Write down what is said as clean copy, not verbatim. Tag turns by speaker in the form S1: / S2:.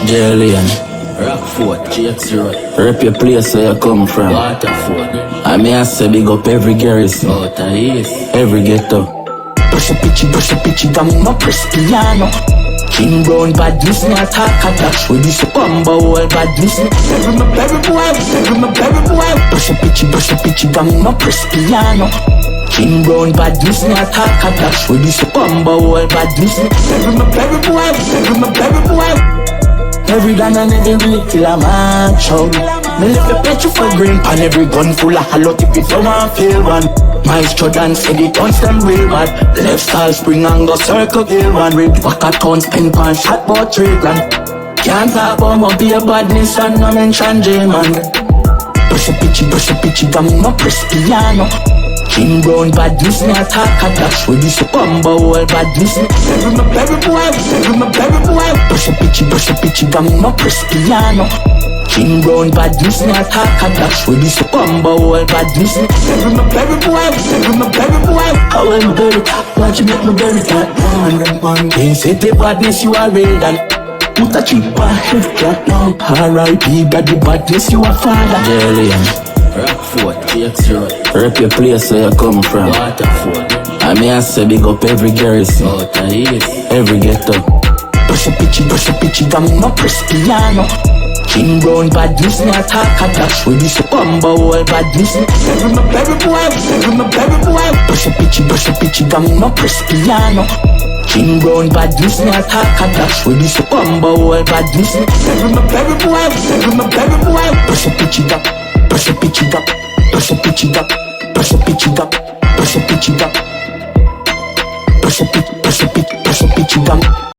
S1: Jellian, Rockford, GX0. Rep your place where you come from. Waterford. I may I say big up every garrison. Out of east. Every ghetto.
S2: Brush a pitchy, damn no press piano. King Brown badness, me attack a dash with this combo all badness. Every my baby boy. Brush a pitchy, damn no press piano. King Brown badness, me attack a dash with this combo all badness. Every my baby boy. Every gun and every week till I'm macho. Me live a picture for green pan every gun full of hollow tip if you want feel one. Maestro dance said it turns them real bad. Left style spring and go circle kill one. Red waka tons pen pan shot about 3 grand. Can't talk about my beer badness and no mention J-man. Brush a pitchy, damn no press piano. King Brown badness, me attack a dash with this combo all badness. Every my baby boy. Brush a pitchy, damn no press piano. King Brown badness, me attack a dash with this combo all badness. Every my baby boy. How am I very top? Watch you make me very top. Man, they say the badness you are real than. Put a chip on head clock now. R.I.P. got the badness you are father.
S1: Jellian, Rockford, GX0. Rep your place where you come from. Waterford. I may I say big up every garrison. Out of east. Every ghetto.
S2: Brush a pitchy, damn no press piano. King Brown badness, me attack a dash with this combo all badness. Every my baby boy. Brush a pitchy, damn no press piano. King Brown badness, me attack a dash with this combo all badness. Every my baby boy. Brush a pitchy duck. Brush a pitchy duck. Brush a pitchy duck. Brush a pitchy duck. Brush a pitchy duck. Brush a pitchy duck.